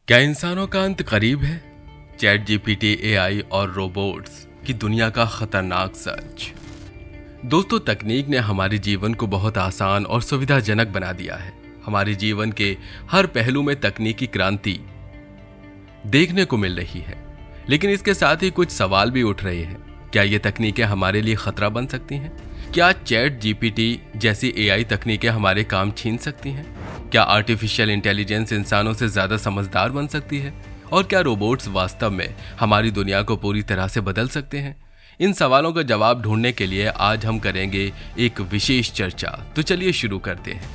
क्या इंसानों का अंत करीब है? चैट जीपीटी, एआई और रोबोट्स की दुनिया का खतरनाक सच। दोस्तों, तकनीक ने हमारे जीवन को बहुत आसान और सुविधाजनक बना दिया है। हमारे जीवन के हर पहलू में तकनीकी क्रांति देखने को मिल रही है, लेकिन इसके साथ ही कुछ सवाल भी उठ रहे हैं। क्या ये तकनीकें हमारे लिए खतरा बन सकती हैं? क्या चैट जीपीटी जैसी एआई तकनीकें हमारे काम छीन सकती हैं? क्या आर्टिफिशियल इंटेलिजेंस इंसानों से ज्यादा समझदार बन सकती है? और क्या रोबोट्स वास्तव में हमारी दुनिया को पूरी तरह से बदल सकते हैं? इन सवालों का जवाब ढूंढने के लिए आज हम करेंगे एक विशेष चर्चा। तो चलिए शुरू करते हैं।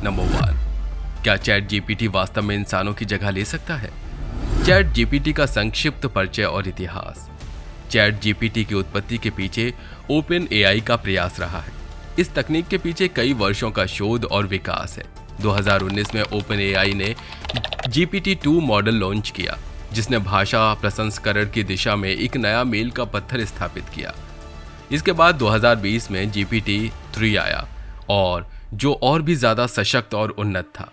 नंबर 1, क्या चैट जीपीटी वास्तव में इंसानों की जगह ले सकता है? चैट जीपीटी का संक्षिप्त परिचय और इतिहास। चैट जीपीटी की उत्पत्ति के पीछे ओपन एआई का प्रयास रहा है। इस तकनीक के पीछे कई वर्षों का शोध और विकास है। 2019 में ओपन एआई ने GPT-2 मॉडल लॉन्च किया, जिसने भाषा प्रसंस्करण की दिशा में एक नया मील का पत्थर स्थापित किया। इसके बाद 2020 में GPT-3 आया, और जो और भी ज्यादा सशक्त और उन्नत था।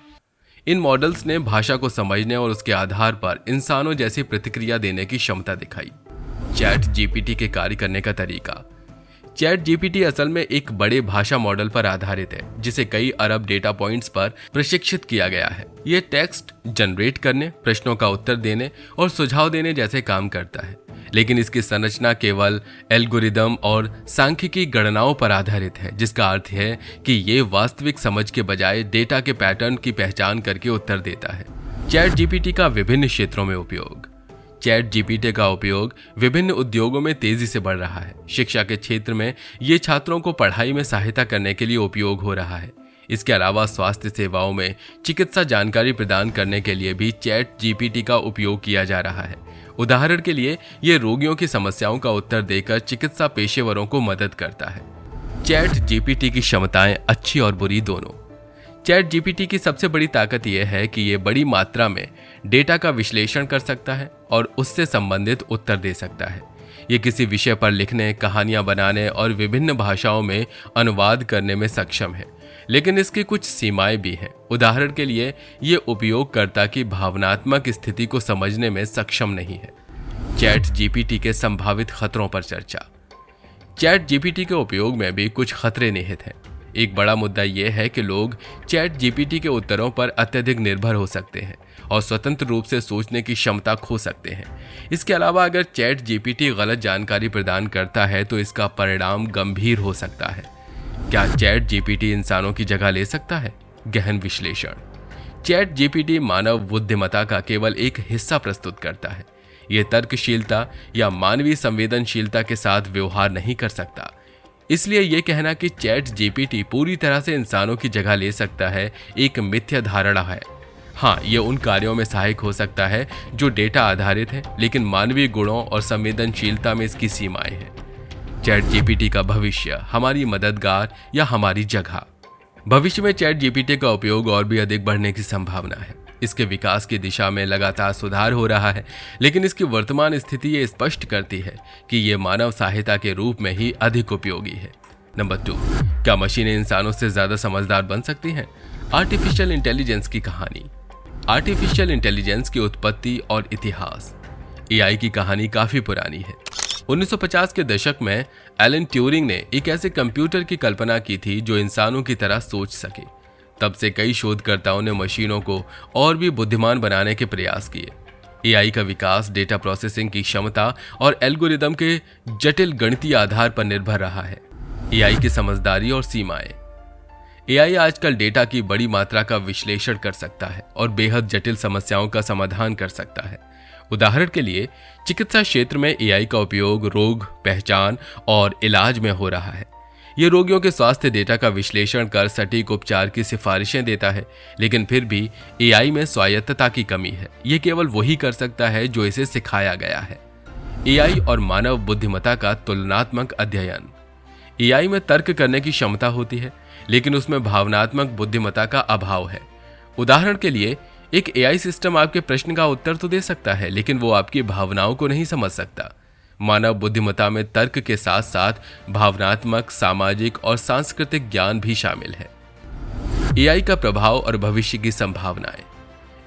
इन मॉडल्स ने भाषा को समझने और उसके आधार पर इंसानों जैसी प्रतिक्रिया देने की क्षमता दिखाई। चैट जीपीटी के कार्य करने का तरीका। चैट जीपीटी असल में एक बड़े भाषा मॉडल पर आधारित है, जिसे कई अरब डेटा पॉइंट्स पर प्रशिक्षित किया गया है। यह टेक्स्ट जनरेट करने, प्रश्नों का उत्तर देने और सुझाव देने जैसे काम करता है, लेकिन इसकी संरचना केवल एल्गोरिदम और सांख्यिकी गणनाओं पर आधारित है, जिसका अर्थ है कि ये वास्तविक समझ के बजाय डेटा के पैटर्न की पहचान करके उत्तर देता है। चैट जीपीटी का विभिन्न क्षेत्रों में उपयोग। चैट जीपीटी का उपयोग विभिन्न उद्योगों में तेजी से बढ़ रहा है। शिक्षा के क्षेत्र में ये छात्रों को पढ़ाई में सहायता करने के लिए उपयोग हो रहा है। इसके अलावा स्वास्थ्य सेवाओं में चिकित्सा जानकारी प्रदान करने के लिए भी चैट जीपीटी का उपयोग किया जा रहा है। उदाहरण के लिए, ये रोगियों की समस्याओं का उत्तर देकर चिकित्सा पेशेवरों को मदद करता है। चैट जीपीटी की क्षमताएं अच्छी और बुरी दोनों। चैट जीपीटी की सबसे बड़ी ताकत यह है कि यह बड़ी मात्रा में डेटा का विश्लेषण कर सकता है और उससे संबंधित उत्तर दे सकता है। यह किसी विषय पर लिखने, कहानियां बनाने और विभिन्न भाषाओं में अनुवाद करने में सक्षम है, लेकिन इसकी कुछ सीमाएं भी हैं। उदाहरण के लिए, यह उपयोगकर्ता की भावनात्मक स्थिति को समझने में सक्षम नहीं है। चैट जीपीटी के संभावित खतरों पर चर्चा। चैट जीपीटी के उपयोग में भी कुछ खतरे निहित हैं। एक बड़ा मुद्दा यह है कि लोग चैट जीपीटी के उत्तरों पर अत्यधिक निर्भर हो सकते हैं और स्वतंत्र रूप से सोचने की क्षमता खो सकते हैं। इसके अलावा, अगर चैट जीपीटी गलत जानकारी प्रदान करता है तो इसका परिणाम गंभीर हो सकता है। क्या चैट जीपीटी इंसानों की जगह ले सकता है? गहन विश्लेषण। चैट जीपीटी मानव बुद्धिमत्ता का केवल एक हिस्सा प्रस्तुत करता है। यह तर्कशीलता या मानवीय संवेदनशीलता के साथ व्यवहार नहीं कर सकता। इसलिए यह कहना कि चैट जीपीटी पूरी तरह से इंसानों की जगह ले सकता है एक मिथ्या धारणा है। हाँ, यह उन कार्यों में सहायक हो सकता है जो डेटा आधारित है, लेकिन मानवीय गुणों और संवेदनशीलता में इसकी सीमाएं हैं। चैट जीपीटी का भविष्य, हमारी मददगार या हमारी जगह। भविष्य में चैट जीपीटी का उपयोग और भी अधिक बढ़ने की संभावना है। इसके विकास की दिशा में लगातार सुधार हो रहा है, लेकिन इसकी वर्तमान स्थिति ये स्पष्ट करती है कि ये मानव सहायता के रूप में ही अधिक उपयोगी है। नंबर 2, क्या मशीनें इंसानों से ज्यादा समझदार बन सकती हैं? आर्टिफिशियल इंटेलिजेंस की कहानी। आर्टिफिशियल इंटेलिजेंस की उत्पत्ति और इतिहास। एआई की कहानी काफी पुरानी है। 1950 के दशक में एलन ट्यूरिंग ने एक ऐसे कंप्यूटर की कल्पना की थी जो इंसानों की तरह सोच सके। तब से कई शोधकर्ताओं ने मशीनों को और भी बुद्धिमान बनाने के प्रयास किए। एआई का विकास डेटा प्रोसेसिंग की क्षमता और एल्गोरिदम के जटिल गणितीय आधार पर निर्भर रहा है। एआई की समझदारी और सीमाएं। एआई आजकल डेटा की बड़ी मात्रा का विश्लेषण कर सकता है और बेहद जटिल समस्याओं का समाधान कर सकता है। उदाहरण के लिए, चिकित्सा क्षेत्र में एआई का उपयोग रोग पहचान और इलाज में हो रहा है। यह रोगियों के स्वास्थ्य डेटा का विश्लेषण कर सटीक उपचार की सिफारिशें देता है, लेकिन फिर भी एआई में स्वायत्तता की कमी है। यह केवल वही कर सकता है जो इसे सिखाया गया है। एआई और मानव बुद्धिमत्ता का तुलनात्मक अध्ययन। एआई में तर्क करने की क्षमता होती है, लेकिन उसमें भावनात्मक बुद्धिमत्ता का अभाव है। उदाहरण के लिए, एक एआई सिस्टम आपके प्रश्न का उत्तर तो दे सकता है, लेकिन वो आपकी भावनाओं को नहीं समझ सकता। मानव बुद्धिमत्ता में तर्क के साथ साथ भावनात्मक, सामाजिक और सांस्कृतिक ज्ञान भी शामिल है। एआई का प्रभाव और भविष्य की संभावनाएं।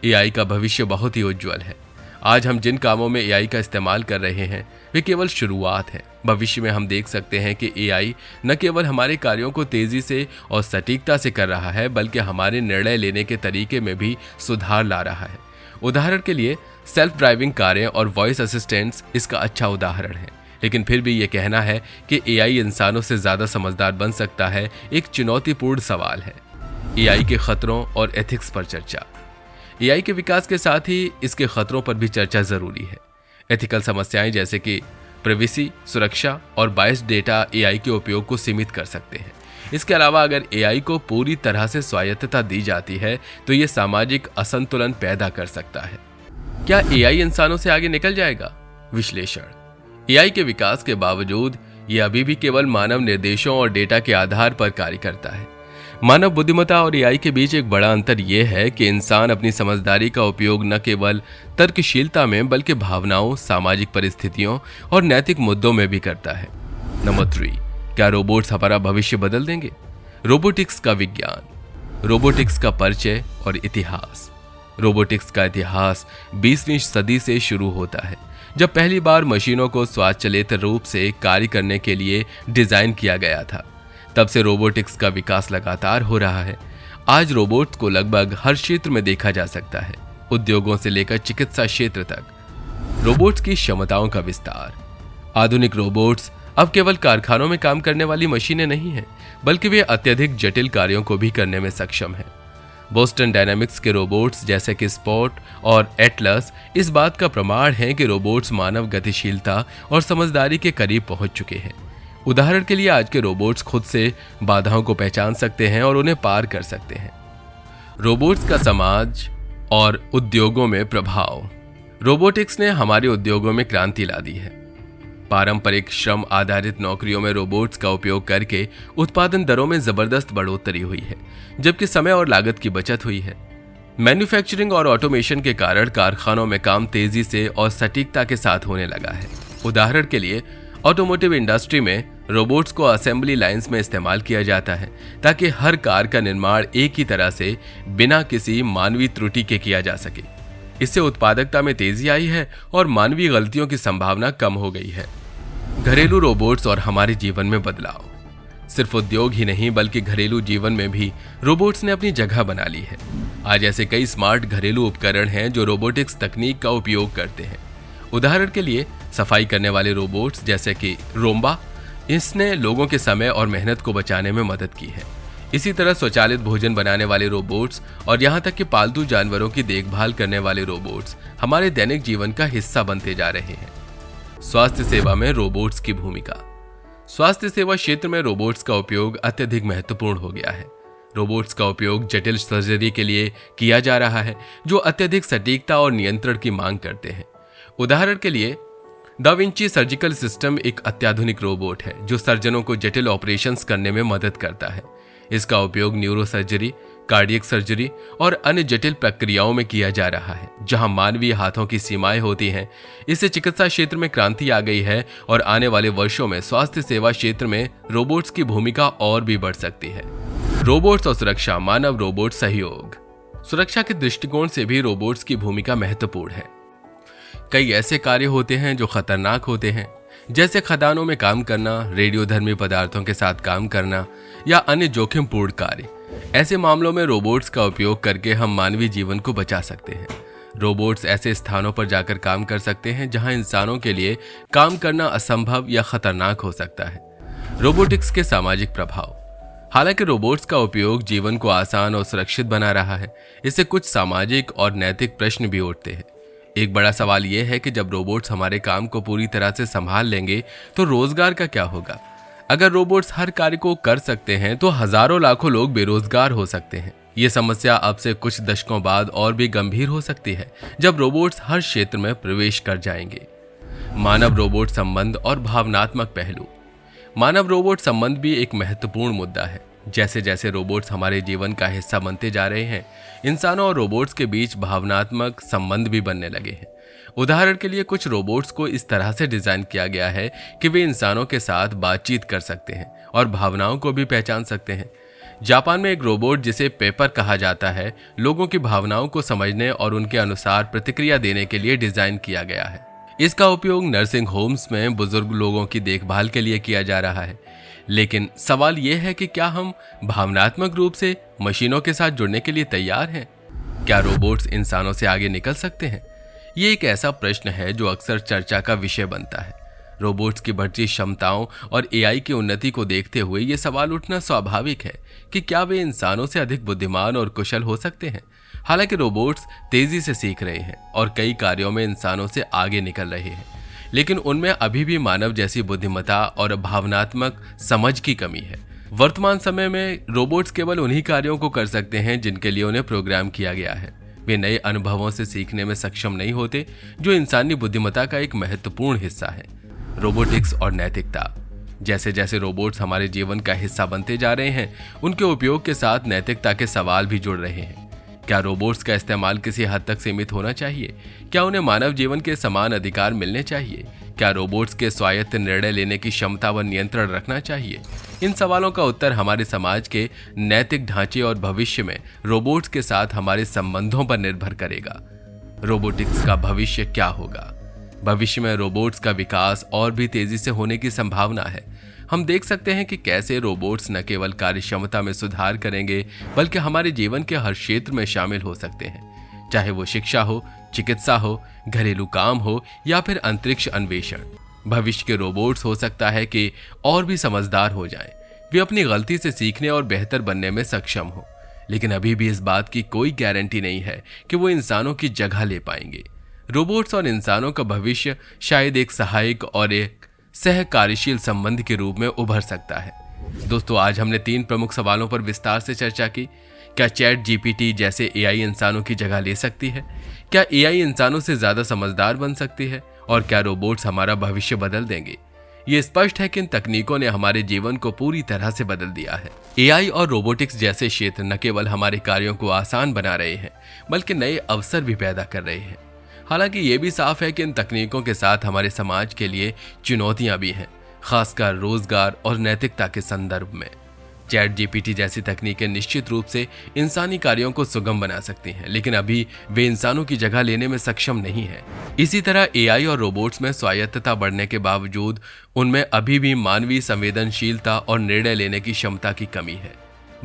एआई का भविष्य बहुत ही उज्जवल है। आज हम जिन कामों में एआई का इस्तेमाल कर रहे हैं वे केवल शुरुआत है। भविष्य में हम देख सकते हैं कि एआई न केवल हमारे कार्यों को तेजी से और सटीकता से कर रहा है, बल्कि हमारे निर्णय लेने के तरीके में भी सुधार ला रहा है। उदाहरण के लिए सेल्फ ड्राइविंग कारें और वॉइस असिस्टेंट्स इसका अच्छा उदाहरण है। लेकिन फिर भी ये कहना है कि एआई इंसानों से ज्यादा समझदार बन सकता है एक चुनौतीपूर्ण सवाल है। एआई के खतरों और एथिक्स पर चर्चा। एआई के विकास के साथ ही इसके खतरों पर भी चर्चा जरूरी है। एथिकल समस्याएं जैसे कि प्राइवेसी, सुरक्षा और बायस्ड डेटा एआई के उपयोग को सीमित कर सकते हैं। इसके अलावा अगर एआई को पूरी तरह से स्वायत्तता दी जाती है तो ये सामाजिक असंतुलन पैदा कर सकता है। क्या एआई इंसानों से आगे निकल जाएगा? विश्लेषण। एआई के विकास के बावजूद ये अभी भी केवल मानव निर्देशों और डेटा के आधार पर कार्य करता है। मानव बुद्धिमत्ता और एआई के बीच एक बड़ा अंतर यह है कि इंसान अपनी समझदारी का उपयोग न केवल तर्कशीलता में बल्कि भावनाओं, सामाजिक परिस्थितियों और नैतिक मुद्दों में भी करता है। नंबर 3, क्या रोबोट्स हमारा भविष्य बदल देंगे? रोबोटिक्स का विज्ञान, रोबोटिक्स का परिचय और इतिहास। रोबोटिक्स का इतिहास 20वीं सदी से शुरू होता है, जब पहली बार मशीनों को स्वचालित रूप से कार्य करने के लिए डिजाइन किया गया था। तब से रोबोटिक्स का विकास लगातार हो रहा है। आज रोबोट्स को लगभग हर क्षेत्र में देखा जा सकता है, उद्योगों से लेकर चिकित्सा क्षेत्र तक। रोबोट्स की क्षमताओं का विस्तार। आधुनिक रोबोट्स अब केवल कारखानों में काम करने वाली मशीनें नहीं हैं, बल्कि वे अत्यधिक जटिल कार्यों को भी करने में सक्षम हैं। बोस्टन डायनामिक्स के रोबोट्स जैसे कि स्पॉट और एटलस इस बात का प्रमाण है कि रोबोट्स मानव गतिशीलता और समझदारी के करीब पहुंच चुके हैं। उदाहरण के लिए आज के रोबोट्स खुद से बाधाओं को पहचान सकते हैं और उन्हें पार कर सकते हैं। रोबोट्स का समाज और उद्योगों में प्रभाव। रोबोटिक्स ने हमारे उद्योगों में क्रांति ला दी है। पारंपरिक श्रम आधारित नौकरियों में रोबोट्स का उपयोग करके उत्पादन दरों में जबरदस्त बढ़ोतरी हुई है, जबकि समय और लागत की बचत हुई है। मैन्युफैक्चरिंग और ऑटोमेशन के कारण कारखानों में काम तेजी से और सटीकता के साथ होने लगा है। उदाहरण के लिए ऑटोमोटिव इंडस्ट्री में रोबोट्स को असेंबली लाइंस में इस्तेमाल किया जाता है, ताकि हर कार का निर्माण एक ही तरह से बिना किसी मानवीय त्रुटि के किया जा सके। इससे उत्पादकता में तेजी आई है और मानवीय गलतियों की संभावना कम हो गई है। घरेलू रोबोट्स और हमारे जीवन में बदलाव। सिर्फ उद्योग ही नहीं बल्कि घरेलू जीवन में भी रोबोट्स ने अपनी जगह बना ली है। आज ऐसे कई स्मार्ट घरेलू उपकरण हैं जो रोबोटिक्स तकनीक का उपयोग करते हैं। उदाहरण के लिए सफाई करने वाले रोबोट्स जैसे कि रोम्बा, इसने लोगों के समय और मेहनत को बचाने में मदद की है। इसी तरह स्वचालित भोजन बनाने वाले रोबोट्स और यहाँ तक कि पालतू जानवरों की देखभाल करने वाले रोबोट्स हमारे दैनिक जीवन का हिस्सा बनते जा रहे हैं। स्वास्थ्य सेवा में रोबोट्स की भूमिका। स्वास्थ्य सेवा क्षेत्र में रोबोट्स का उपयोग अत्यधिक महत्वपूर्ण हो गया है। रोबोट्स का उपयोग जटिल सर्जरी के लिए किया जा रहा है, जो अत्यधिक सटीकता और नियंत्रण की मांग करते हैं। उदाहरण के लिए दा विंची सर्जिकल सिस्टम एक अत्याधुनिक रोबोट है जो सर्जनों को जटिल ऑपरेशंस करने में मदद करता है। इसका उपयोग न्यूरो सर्जरी, कार्डियक सर्जरी और अन्य जटिल प्रक्रियाओं में किया जा रहा है, जहां मानवीय हाथों की सीमाएं होती हैं। इससे चिकित्सा क्षेत्र में क्रांति आ गई है और आने वाले वर्षों में स्वास्थ्य सेवा क्षेत्र में रोबोट्स की भूमिका और भी बढ़ सकती है। रोबोट्स और सुरक्षा। मानव रोबोट सहयोग। सुरक्षा के दृष्टिकोण से भी रोबोट्स की भूमिका महत्वपूर्ण है। कई ऐसे कार्य होते हैं जो खतरनाक होते हैं, जैसे खदानों में काम करना, रेडियोधर्मी पदार्थों के साथ काम करना या अन्य जोखिमपूर्ण कार्य। ऐसे मामलों में रोबोट्स का उपयोग करके हम मानवीय जीवन को बचा सकते हैं। रोबोट्स ऐसे स्थानों पर जाकर काम कर सकते हैं जहां इंसानों के लिए काम करना असंभव या खतरनाक हो सकता है। रोबोटिक्स के सामाजिक प्रभाव। हालांकि रोबोट्स का उपयोग जीवन को आसान और सुरक्षित बना रहा है, इससे कुछ सामाजिक और नैतिक प्रश्न भी उठते हैं। एक बड़ा सवाल यह है कि जब रोबोट्स हमारे काम को पूरी तरह से संभाल लेंगे तो रोजगार का क्या होगा? अगर रोबोट्स हर कार्य को कर सकते हैं तो हजारों लाखों लोग बेरोजगार हो सकते हैं। ये समस्या अब से कुछ दशकों बाद और भी गंभीर हो सकती है, जब रोबोट्स हर क्षेत्र में प्रवेश कर जाएंगे। मानव रोबोट संबंध और भावनात्मक पहलू। मानव रोबोट संबंध भी एक महत्वपूर्ण मुद्दा है। जैसे जैसे रोबोट्स हमारे जीवन का हिस्सा बनते जा रहे हैं, इंसानों और रोबोट्स के बीच भावनात्मक संबंध भी बनने लगे हैं। उदाहरण के लिए कुछ रोबोट्स को इस तरह से डिजाइन किया गया है कि वे इंसानों के साथ बातचीत कर सकते हैं और भावनाओं को भी पहचान सकते हैं। जापान में एक रोबोट जिसे पेपर कहा जाता है लोगों की भावनाओं को समझने और उनके अनुसार प्रतिक्रिया देने के लिए डिजाइन किया गया है। इसका उपयोग नर्सिंग होम्स में बुजुर्ग लोगों की देखभाल के लिए किया जा रहा है। लेकिन सवाल यह है कि क्या हम भावनात्मक रूप से मशीनों के साथ जुड़ने के लिए तैयार हैं? क्या रोबोट्स इंसानों से आगे निकल सकते हैं? ये एक ऐसा प्रश्न है जो अक्सर चर्चा का विषय बनता है। रोबोट्स की बढ़ती क्षमताओं और एआई की उन्नति को देखते हुए ये सवाल उठना स्वाभाविक है कि क्या वे इंसानों से अधिक बुद्धिमान और कुशल हो सकते हैं। हालांकि रोबोट्स तेजी से सीख रहे हैं और कई कार्यों में इंसानों से आगे निकल रहे हैं, लेकिन उनमें अभी भी मानव जैसी बुद्धिमत्ता और भावनात्मक समझ की कमी है। वर्तमान समय में रोबोट्स केवल उन्हीं कार्यों को कर सकते हैं जिनके लिए उन्हें प्रोग्राम किया गया है। वे नए अनुभवों से सीखने में सक्षम नहीं होते, जो इंसानी बुद्धिमत्ता का एक महत्वपूर्ण हिस्सा है। रोबोटिक्स और नैतिकता। जैसे जैसे रोबोट्स हमारे जीवन का हिस्सा बनते जा रहे हैं, उनके उपयोग के साथ नैतिकता के सवाल भी जुड़ रहे हैं। क्या रोबोट्स का इस्तेमाल किसी हद तक सीमित होना चाहिए? क्या उन्हें मानव जीवन के समान अधिकार मिलने चाहिए? क्या रोबोट्स के स्वायत्त निर्णय लेने की क्षमता व नियंत्रण रखना चाहिए? इन सवालों का उत्तर हमारे समाज के नैतिक ढांचे और भविष्य में रोबोट्स के साथ हमारे संबंधों पर निर्भर करेगा। रोबोटिक्स का भविष्य क्या होगा? भविष्य में रोबोट्स का विकास और भी तेजी से होने की संभावना है। हम देख सकते हैं कि कैसे रोबोट्स न केवल कार्यक्षमता में सुधार करेंगे, बल्कि हमारे जीवन के हर क्षेत्र में शामिल हो सकते हैं, चाहे वो शिक्षा हो, चिकित्सा हो, घरेलू काम हो या फिर अंतरिक्ष अन्वेषण। भविष्य के रोबोट्स हो सकता है कि और भी समझदार हो जाएं, वे अपनी गलती से सीखने और बेहतर बनने में सक्षम हो। लेकिन अभी भी इस बात की कोई गारंटी नहीं है कि वो इंसानों की जगह ले पाएंगे। रोबोट्स और इंसानों का भविष्य शायद एक सहायक और एक सह कार्यशील संबंध के रूप में उभर सकता है। दोस्तों, आज हमने 3 प्रमुख सवालों पर विस्तार से चर्चा की। क्या चैट जीपीटी जैसे एआई इंसानों की जगह ले सकती है? क्या एआई इंसानों से ज्यादा समझदार बन सकती है? और क्या रोबोट्स हमारा भविष्य बदल देंगे? ये स्पष्ट है कि इन तकनीकों ने हमारे जीवन को पूरी तरह से बदल दिया है। एआई और रोबोटिक्स जैसे क्षेत्र न केवल हमारे कार्यों को आसान बना रहे हैं, बल्कि नए अवसर भी पैदा कर रहे हैं। हालांकि ये भी साफ है कि इन तकनीकों के साथ हमारे समाज के लिए चुनौतियां भी हैं, खासकर रोजगार और नैतिकता के संदर्भ में। चैट जीपीटी जैसी तकनीकें निश्चित रूप से इंसानी कार्यों को सुगम बना सकती हैं, लेकिन अभी वे इंसानों की जगह लेने में सक्षम नहीं है। इसी तरह एआई और रोबोट्स में स्वायत्तता बढ़ने के बावजूद उनमें अभी भी मानवीय संवेदनशीलता और निर्णय लेने की क्षमता की कमी है।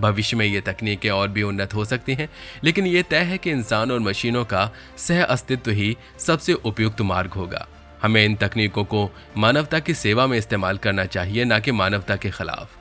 भविष्य में ये तकनीकें और भी उन्नत हो सकती हैं, लेकिन ये तय है कि इंसान और मशीनों का सह अस्तित्व ही सबसे उपयुक्त मार्ग होगा। हमें इन तकनीकों को मानवता की सेवा में इस्तेमाल करना चाहिए, न कि मानवता के खिलाफ।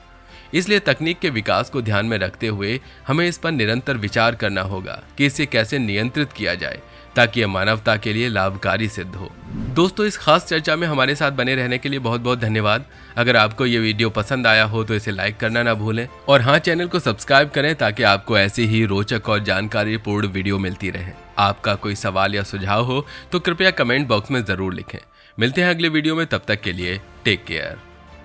इसलिए तकनीक के विकास को ध्यान में रखते हुए हमें इस पर निरंतर विचार करना होगा कि इसे कैसे नियंत्रित किया जाए ताकि यह मानवता के लिए लाभकारी सिद्ध हो। दोस्तों, इस खास चर्चा में हमारे साथ बने रहने के लिए बहुत बहुत धन्यवाद। अगर आपको ये वीडियो पसंद आया हो तो इसे लाइक करना ना भूलें और हाँ, चैनल को सब्सक्राइब करें ताकि आपको ऐसी ही रोचक और जानकारीपूर्ण वीडियो मिलती रहे। आपका कोई सवाल या सुझाव हो तो कृपया कमेंट बॉक्स में जरूर लिखें। मिलते हैं अगले वीडियो में, तब तक के लिए टेक केयर।